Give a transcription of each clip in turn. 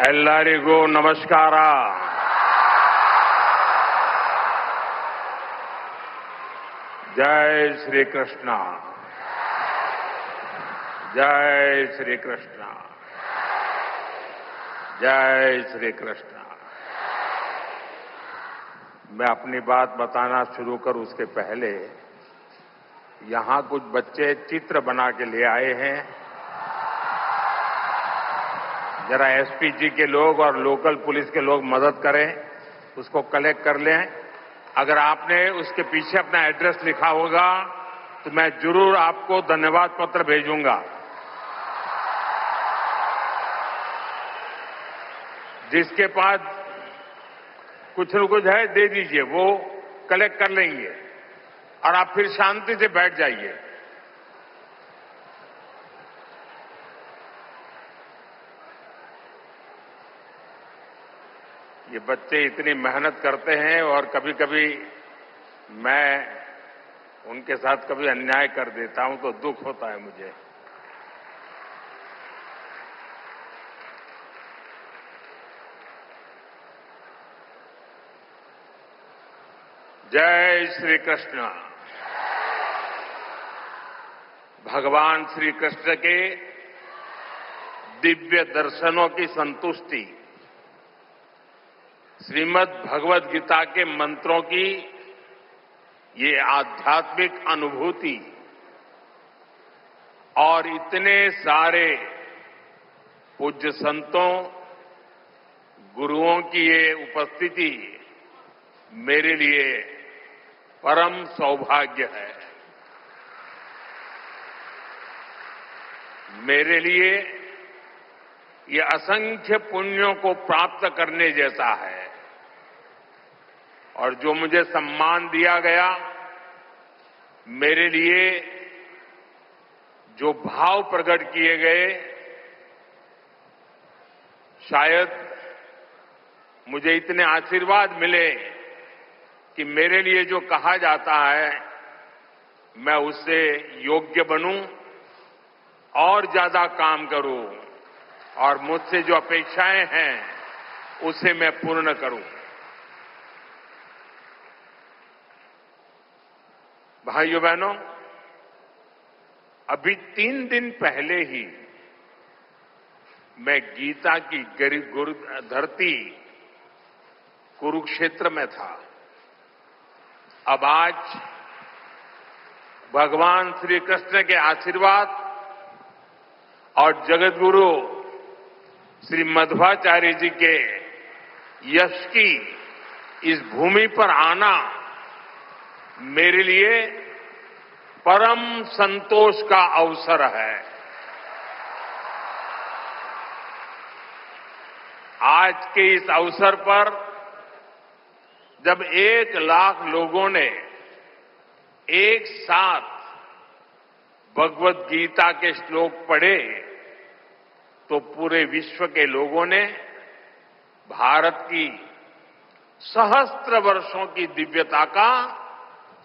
ಎಲ್ಲರಿಗೂ ನಮಸ್ಕಾರ. जय श्री कृष्ण. जय श्री कृष्ण. जय श्री कृष्ण. मैं अपनी बात बताना शुरू करूं उसके पहले यहां कुछ बच्चे चित्र बना के ले आए हैं. जरा एसपी जी के लोग और लोकल पुलिस के लोग मदद करें, उसको कलेक्ट कर लें. अगर आपने उसके पीछे अपना एड्रेस लिखा होगा तो मैं जरूर आपको धन्यवाद पत्र भेजूंगा. जिसके पास कुछ न कुछ है दे दीजिए, वो कलेक्ट कर लेंगे और आप फिर शांति से बैठ जाइए. ये बच्चे इतनी मेहनत करते हैं और कभी कभी मैं उनके साथ कभी अन्याय कर देता हूं तो दुख होता है मुझे. जय श्री कृष्ण. भगवान श्री कृष्ण के दिव्य दर्शनों की संतुष्टि, श्रीमद् भगवद गीता के मंत्रों की ये आध्यात्मिक अनुभूति और इतने सारे पूज्य संतों, गुरुओं की ये उपस्थिति मेरे लिए परम सौभाग्य है. मेरे लिए ये असंख्य पुण्यों को प्राप्त करने जैसा है. और जो मुझे सम्मान दिया गया, मेरे लिए जो भाव प्रकट किए गए, शायद मुझे इतने आशीर्वाद मिले कि मेरे लिए जो कहा जाता है मैं उससे योग्य बनूं और ज्यादा काम करूं और मुझसे जो अपेक्षाएं हैं उसे मैं पूर्ण करूं. भाइयों बहनों, अभी 3 दिन पहले ही मैं गीता की गुरु धरती कुरुक्षेत्र में था. अब आज भगवान श्री कृष्ण के आशीर्वाद और जगतगुरु श्री मध्वाचार्य जी के यश की इस भूमि पर आना मेरे लिए परम संतोष का अवसर है. आज के इस अवसर पर जब 1 लाख लोगों ने एक साथ भगवद गीता के श्लोक पढ़े तो पूरे विश्व के लोगों ने भारत की सहस्त्र वर्षों की दिव्यता का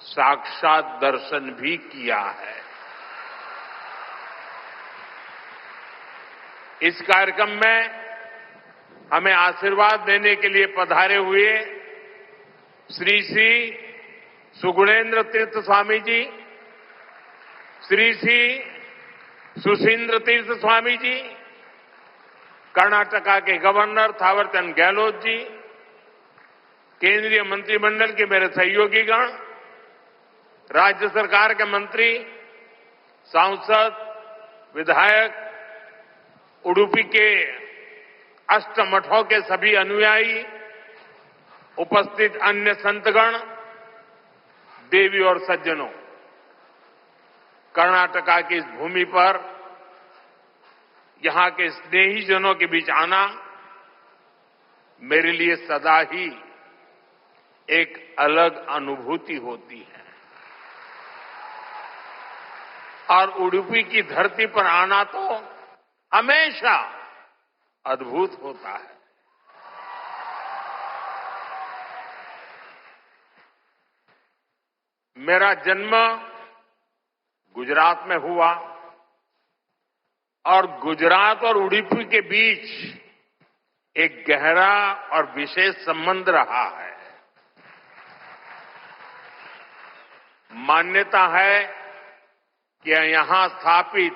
साक्षात दर्शन भी किया है. इस कार्यक्रम में हमें आशीर्वाद देने के लिए पधारे हुए श्री श्री सुगुणेन्द्र तीर्थ स्वामी जी, श्री श्री सुशींद्र तीर्थ स्वामी जी, कर्नाटका के गवर्नर थावरचंद गहलोत जी, केंद्रीय मंत्रिमंडल के मेरे सहयोगीगण, राज्य सरकार के मंत्री, सांसद, विधायक, उडुपी के अष्टमठों के सभी अनुयायी, उपस्थित अन्य संतगण, देवी और सज्जनों, कर्नाटका की इस भूमि पर यहां के स्नेहीजनों के बीच आना मेरे लिए सदा ही एक अलग अनुभूति होती है. और उडुपी की धरती पर आना तो हमेशा अद्भुत होता है. मेरा जन्म गुजरात में हुआ और गुजरात और उडुपी के बीच एक गहरा और विशेष संबंध रहा है। मान्यता है कि यहां स्थापित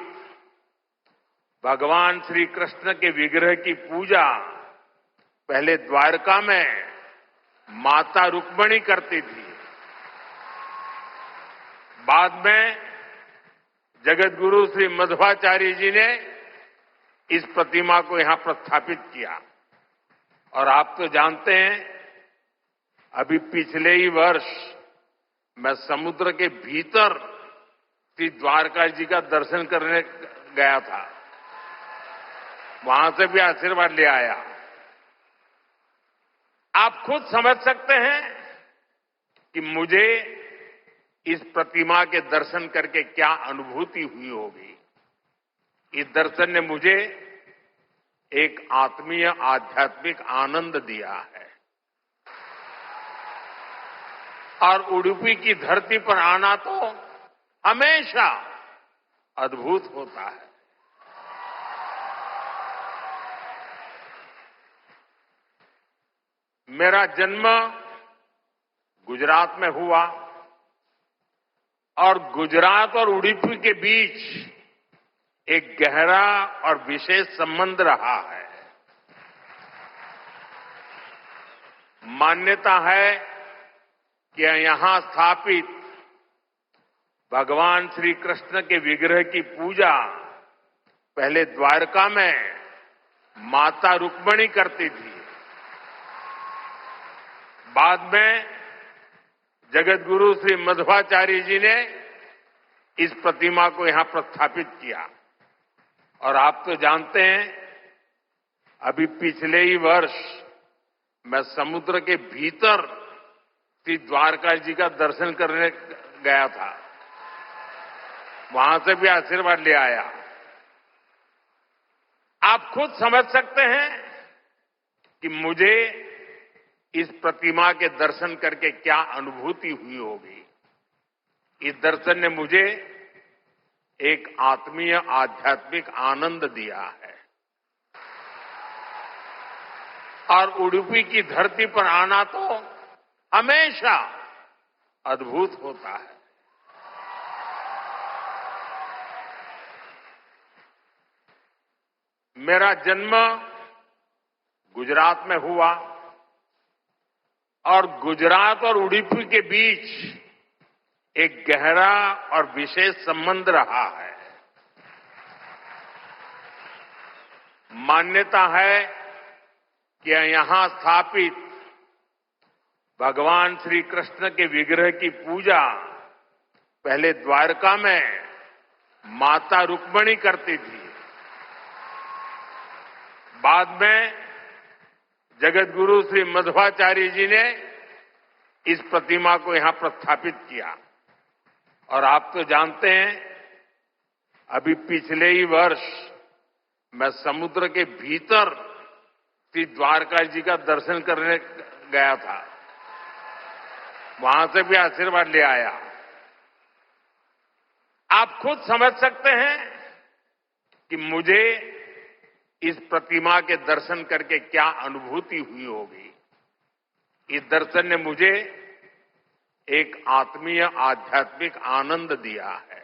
भगवान श्री कृष्ण के विग्रह की पूजा पहले द्वारका में माता रुक्मिणी करती थी। बाद में जगत गुरु श्री मध्वाचार्य जी ने इस प्रतिमा को यहां प्रस्थापित किया। और आप तो जानते हैं, अभी पिछले ही वर्ष मैं समुद्र के भीतर श्री द्वारका जी का दर्शन करने गया था। वहां से भी आशीर्वाद ले आया। आप खुद समझ सकते हैं कि मुझे इस प्रतिमा के दर्शन करके क्या अनुभूति हुई होगी। इस दर्शन ने मुझे एक आत्मीय आध्यात्मिक आनंद दिया है। और उडुपी की धरती पर आना तो हमेशा अद्भुत होता है। मेरा जन्म गुजरात में हुआ और गुजरात और उडुपी के बीच एक गहरा और विशेष संबंध रहा है। मान्यता है कि यहां स्थापित भगवान श्री कृष्ण के विग्रह की पूजा पहले द्वारका में माता रुक्मिणी करती थी। बाद में जगत गुरु श्री मध्वाचार्य जी ने इस प्रतिमा को यहां प्रस्थापित किया। और आप तो जानते हैं, अभी पिछले ही वर्ष मैं समुद्र के भीतर श्री द्वारका जी का दर्शन करने गया था। वहां से भी आशीर्वाद ले आया। आप खुद समझ सकते हैं कि मुझे इस प्रतिमा के दर्शन करके क्या अनुभूति हुई होगी। इस दर्शन ने मुझे एक आत्मीय आध्यात्मिक आनंद दिया है। और उडुपी की धरती पर आना तो हमेशा अद्भुत होता है। मेरा जन्म गुजरात में हुआ और गुजरात और उडुपी के बीच एक गहरा और विशेष संबंध रहा है। मान्यता है कि यहां स्थापित भगवान श्री कृष्ण के विग्रह की पूजा पहले द्वारका में माता रुक्मिणी करती थी। बाद में जगत गुरु श्री मध्वाचार्य जी ने इस प्रतिमा को यहां प्रस्थापित किया। और आप तो जानते हैं, अभी पिछले ही वर्ष मैं समुद्र के भीतर श्री द्वारका जी का दर्शन करने गया था। वहां से भी आशीर्वाद ले आया। आप खुद समझ सकते हैं कि मुझे इस प्रतिमा के दर्शन करके क्या अनुभूति हुई होगी। इस दर्शन ने मुझे एक आत्मीय आध्यात्मिक आनंद दिया है।